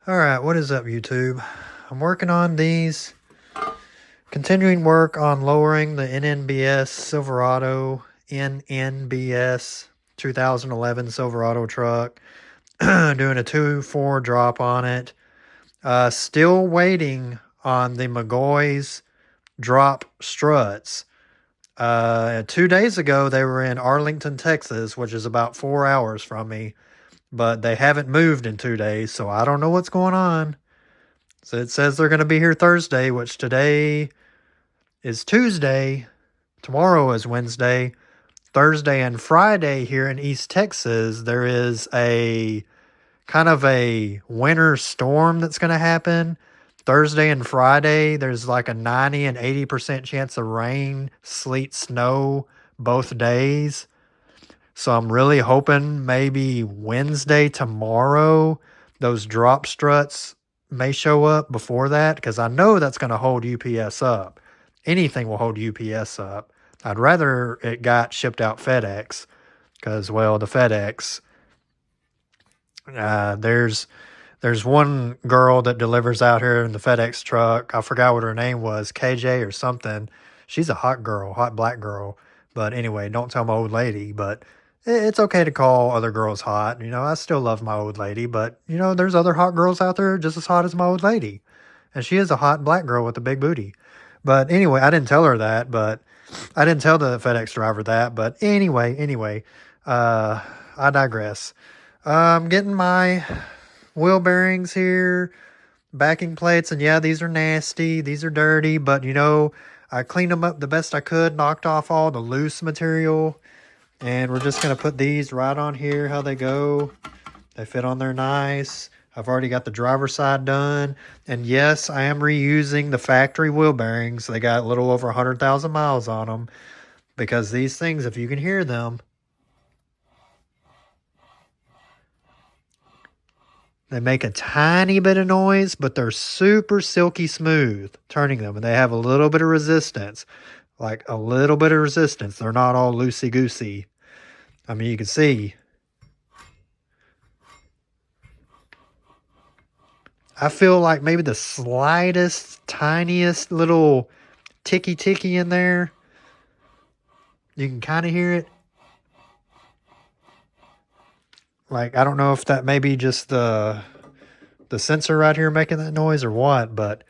Alright, what is up, YouTube? I'm working on these, continuing work on lowering the NNBS Silverado NNBS 2011 Silverado truck. Doing a 2.4 drop on it. Still waiting on the McGaughys drop struts. 2 days ago, they were in Arlington, Texas, which is about 4 hours from me, but they haven't moved in 2 days, so I don't know what's going on. So it says they're going to be here Thursday, which today is Tuesday. Tomorrow is Wednesday. Thursday and Friday here in East Texas, there is a kind of a winter storm that's going to happen. Thursday and Friday, there's like a 90 and 80% chance of rain, sleet, snow both days. So I'm really hoping maybe Wednesday, tomorrow, those drop struts may show up before that, because I know that's going to hold UPS up. Anything will hold UPS up. I'd rather it got shipped out FedEx, because, well, the FedEx, there's one girl that delivers out here in the FedEx truck. I forgot what her name was, KJ or something. She's a hot girl, hot black girl. But anyway, don't tell my old lady. But it's okay to call other girls hot. You know, I still love my old lady. But, you know, there's other hot girls out there just as hot as my old lady. And she is a hot black girl with a big booty. But anyway, I didn't tell her that. But I didn't tell the FedEx driver that. But anyway, I digress. I'm getting my wheel bearings here, backing plates, and yeah, these are nasty, these are dirty, but you know, I cleaned them up the best I could, knocked off all the loose material, and we're just going to put these right on here how they go. They fit on there nice. I've already got the driver's side done, and yes, I am reusing the factory wheel bearings. They got a little over 100,000 miles on them, because these things, if you can hear them, they make a tiny bit of noise, but they're super silky smooth turning them, and they have a little bit of resistance, like a little bit of resistance. They're not all loosey-goosey. I mean, you can see. I feel like maybe the slightest, tiniest little ticky in there. You can kind of hear it. Like, I don't know if that may be just the sensor right here making that noise or what, but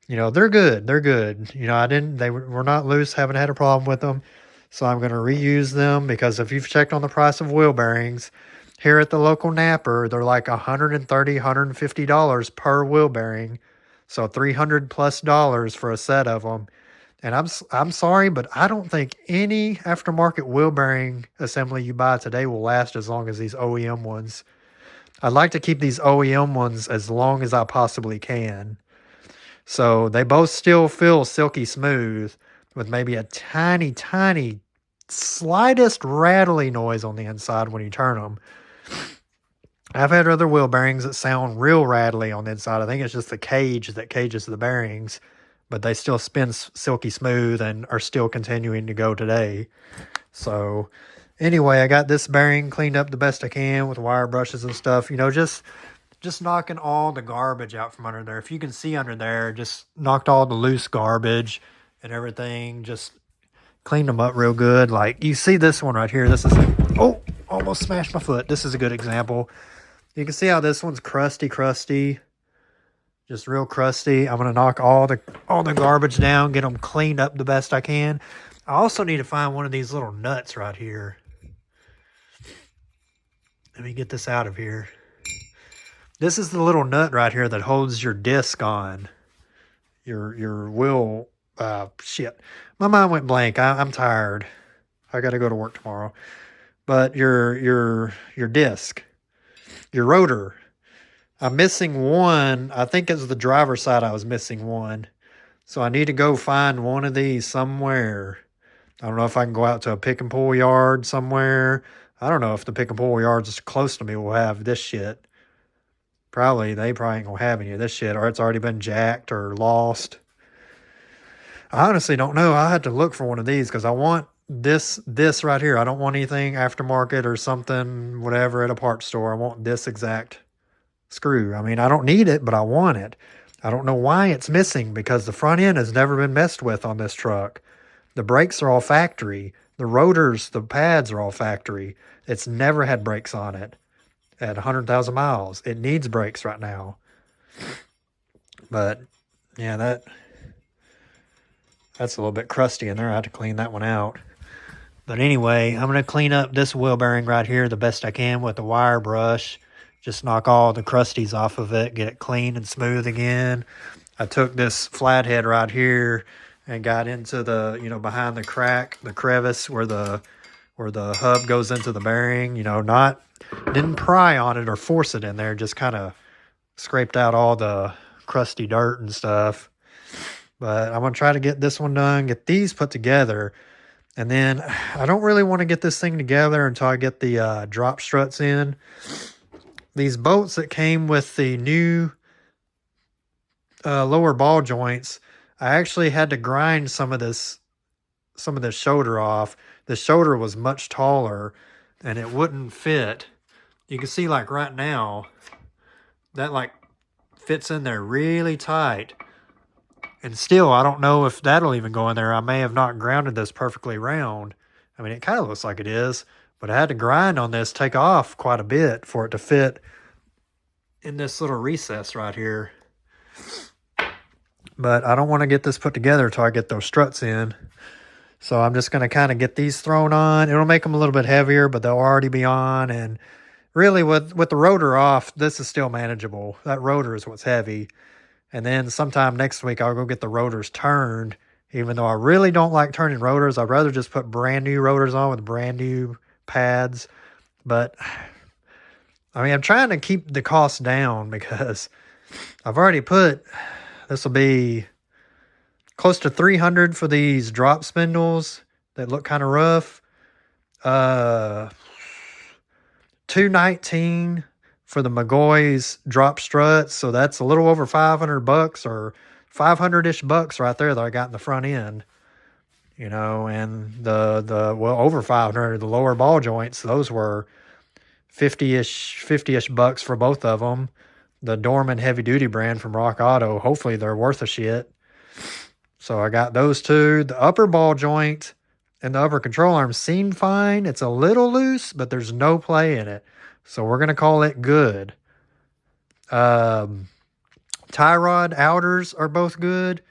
you know, they're good. They're good. You know, they were not loose, haven't had a problem with them. So I'm going to reuse them, because if you've checked on the price of wheel bearings here at the local Napper, they're like $130, $150 per wheel bearing. So $300 plus for a set of them. And I'm sorry, but I don't think any aftermarket wheel bearing assembly you buy today will last as long as these OEM ones. I'd like to keep these OEM ones as long as I possibly can. So they both still feel silky smooth, with maybe a tiny, slightest rattly noise on the inside when you turn them. I've had other wheel bearings that sound real rattly on the inside. I think it's just the cage that cages the bearings, but they still spin silky smooth and are still continuing to go today. So anyway, I got this bearing cleaned up the best I can with wire brushes and stuff. You know, just knocking all the garbage out from under there. If you can see under there, just knocked all the loose garbage and everything. Just cleaned them up real good. Like, you see this one right here. This is oh, almost smashed my foot. This is a good example. You can see how this one's crusty. Just real crusty. I'm going to knock all the garbage down, get them cleaned up the best I can. I also need to find one of these little nuts right here. Let me get this out of here. This is the little nut right here that holds your disc on. Your wheel. Shit. My mind went blank. I'm tired. I got to go to work tomorrow. But your disc. Your rotor. I'm missing one. I think it's the driver's side I was missing one. So I need to go find one of these somewhere. I don't know if I can go out to a pick and pull yard somewhere. I don't know if the pick and pull yards close to me will have this shit. They probably ain't gonna have any of this shit, or it's already been jacked or lost. I honestly don't know. I had to look for one of these, because I want this right here. I don't want anything aftermarket or something, whatever, at a parts store. I want this exact screw. I mean, I don't need it, but I want it. I don't know why it's missing because the front end has never been messed with on this truck. The brakes are all factory. The rotors, the pads are all factory. It's never had brakes on it at 100,000 miles. It needs brakes right now. But yeah, that's a little bit crusty in there. I had to clean that one out. But anyway, I'm going to clean up this wheel bearing right here the best I can with the wire brush. Just knock all the crusties off of it, get it clean and smooth again. I took this flathead right here and got into the, behind the crack, the crevice where the hub goes into the bearing, didn't pry on it or force it in there, just kind of scraped out all the crusty dirt and stuff. But I'm going to try to get this one done, get these put together. And then I don't really want to get this thing together until I get the drop struts in. These bolts that came with the new lower ball joints, I actually had to grind some of this shoulder off. The shoulder was much taller and it wouldn't fit. You can see like right now, that like fits in there really tight. And still, I don't know if that'll even go in there. I may have not grounded this perfectly round. I mean, it kind of looks like it is, but I had to grind on this, take off quite a bit for it to fit in this little recess right here. But I don't want to get this put together until I get those struts in. So I'm just going to kind of get these thrown on. It'll make them a little bit heavier, but they'll already be on. And really, with the rotor off, this is still manageable. That rotor is what's heavy. And then sometime next week, I'll go get the rotors turned. Even though I really don't like turning rotors, I'd rather just put brand new rotors on with brand new pads. But, I mean, I'm trying to keep the cost down because I've already put, this will be close to $300 for these drop spindles that look kind of rough. $219 for the McGaughys drop struts, so that's a little over $500 or 500-ish bucks right there that I got in the front end, and the over 500, the lower ball joints, those were 50-ish bucks for both of them. The Dorman heavy duty brand from Rock Auto, hopefully they're worth a shit. So I got those two. The upper ball joint and the upper control arm seem fine. It's a little loose, but there's no play in it. So we're going to call it good. Tie rod outers are both good,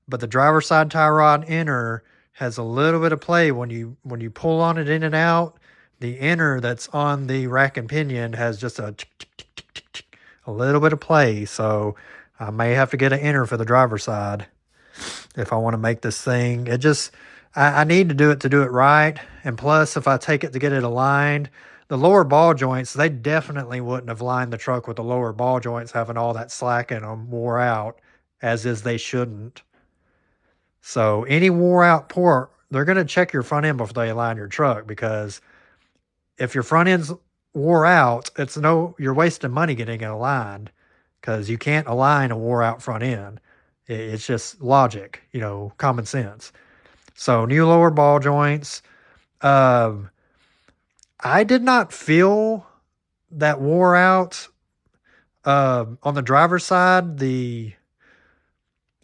but the driver's side tie rod inner has a little bit of play when you pull on it in and out. The inner that's on the rack and pinion has just a little bit of play. So I may have to get an inner for the driver's side if I want to make this thing. I need to do it right. And plus, if I take it to get it aligned, the lower ball joints, they definitely wouldn't have lined the truck with the lower ball joints having all that slack in them, wore out, as is they shouldn't. So any wore out port, they're going to check your front end before they align your truck, because if your front end's wore out, you're wasting money getting it aligned, because you can't align a wore out front end. It's just logic, common sense. So new lower ball joints. I did not feel that wore out on the driver's side.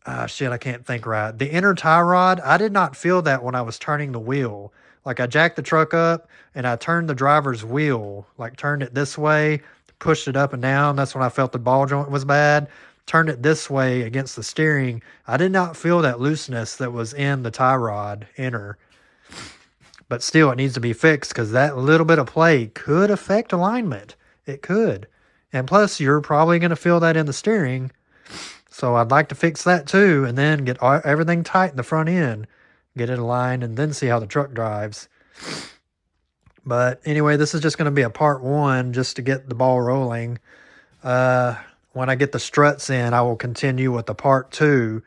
I can't think right. The inner tie rod, I did not feel that when I was turning the wheel. Like I jacked the truck up and I turned the driver's wheel, like turned it this way, pushed it up and down. That's when I felt the ball joint was bad. Turned it this way against the steering. I did not feel that looseness that was in the tie rod inner. But still, it needs to be fixed because that little bit of play could affect alignment. It could. And plus, you're probably going to feel that in the steering. So I'd like to fix that too, and then get everything tight in the front end, get it aligned, and then see how the truck drives. But anyway, this is just going to be a part one just to get the ball rolling. When I get the struts in, I will continue with the part two.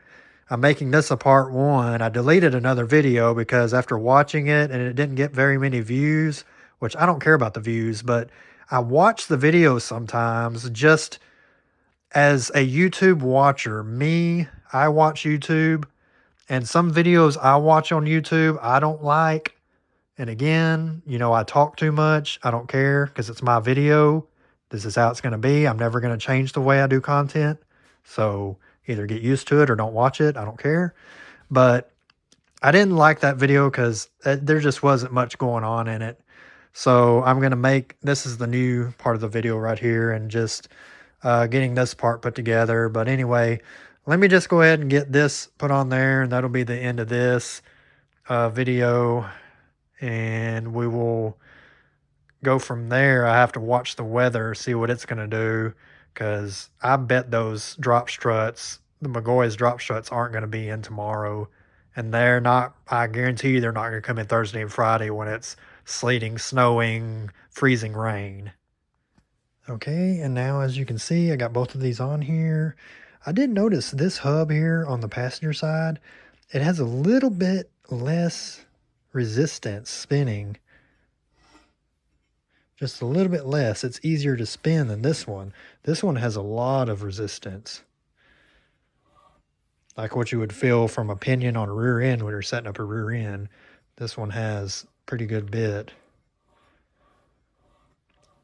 I'm making this a part one. I deleted another video because after watching it and it didn't get very many views, which I don't care about the views, but I watch the videos sometimes just as a YouTube watcher. I watch YouTube, and some videos I watch on YouTube I don't like. And again, I talk too much. I don't care because it's my video. This is how it's going to be. I'm never going to change the way I do content. So either get used to it or don't watch it. I don't care. But I didn't like that video because there just wasn't much going on in it. So I'm going to make, this is the new part of the video right here, and just getting this part put together. But anyway, let me just go ahead and get this put on there, and that'll be the end of this video. And we will go from there. I have to watch the weather, see what it's going to do, because I bet those drop struts, the McGaughys drop struts, aren't going to be in tomorrow. And they're not, I guarantee you they're not going to come in Thursday and Friday when it's sleeting, snowing, freezing rain. Okay, and now as you can see, I got both of these on here. I did notice this hub here on the passenger side, it has a little bit less resistance spinning. Just a little bit less. It's easier to spin than this one. This one has a lot of resistance. Like what you would feel from a pinion on a rear end when you're setting up a rear end. This one has pretty good bit.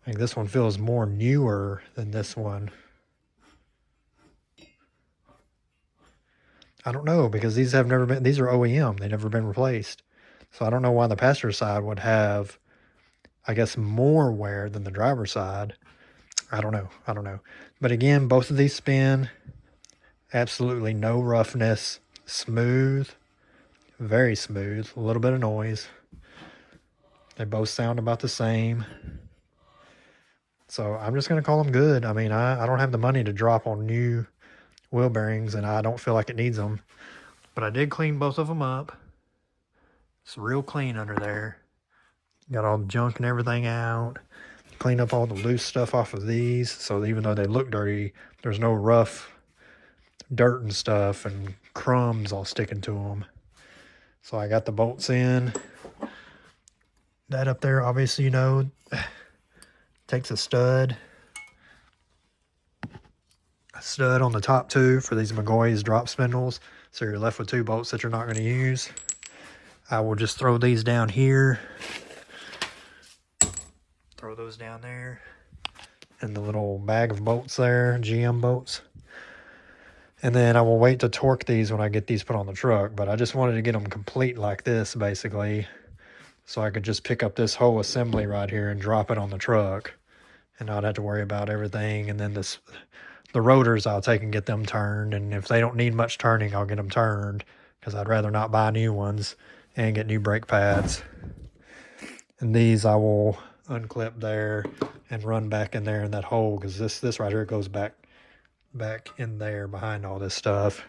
I think this one feels more newer than this one. I don't know, because these have never been, these are OEM. They've never been replaced. So I don't know why the passenger side would have, I guess, more wear than the driver's side. I don't know. But again, both of these spin. Absolutely no roughness. Smooth. Very smooth. A little bit of noise. They both sound about the same. So I'm just going to call them good. I mean, I don't have the money to drop on new wheel bearings, and I don't feel like it needs them. But I did clean both of them up. It's real clean under there. Got all the junk and everything out. Clean up all the loose stuff off of these. So even though they look dirty, there's no rough dirt and stuff and crumbs all sticking to them. So I got the bolts in. That up there, obviously, you know, takes a stud on the top two for these McGaughys drop spindles. So you're left with two bolts that you're not going to use. I will just throw these down here. Throw those down there. And the little bag of bolts there, GM bolts. And then I will wait to torque these when I get these put on the truck. But I just wanted to get them complete like this, basically. So I could just pick up this whole assembly right here and drop it on the truck. And not have to worry about everything. And then the rotors I'll take and get them turned. And if they don't need much turning, I'll get them turned. Because I'd rather not buy new ones and get new brake pads. And these I will unclip there and run back in there in that hole. Because this right here goes back in there behind all this stuff.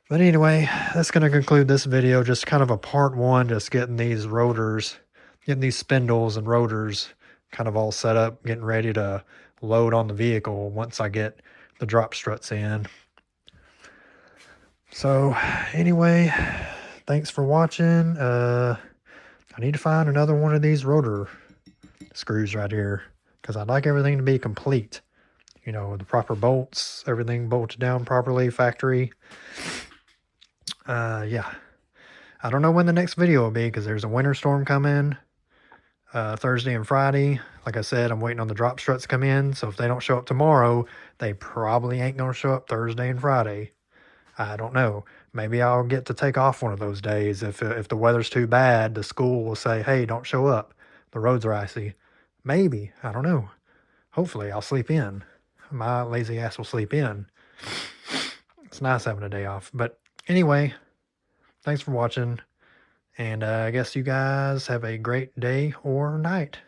But anyway, that's going to conclude this video. Just kind of a part one, just getting these rotors, getting these spindles and rotors kind of all set up, getting ready to load on the vehicle once I get the drop struts in. So anyway, thanks for watching. I need to find another one of these rotor screws right here, because I'd like everything to be complete. You know, the proper bolts, everything bolted down properly, factory. Yeah. I don't know when the next video will be, because there's a winter storm coming Thursday and Friday. Like I said, I'm waiting on the drop struts to come in. So if they don't show up tomorrow, they probably ain't going to show up Thursday and Friday. I don't know. Maybe I'll get to take off one of those days. If the weather's too bad, the school will say, hey, don't show up. The roads are icy. Maybe. I don't know. Hopefully I'll sleep in. My lazy ass will sleep in. It's nice having a day off. But anyway, thanks for watching. And I guess you guys have a great day or night.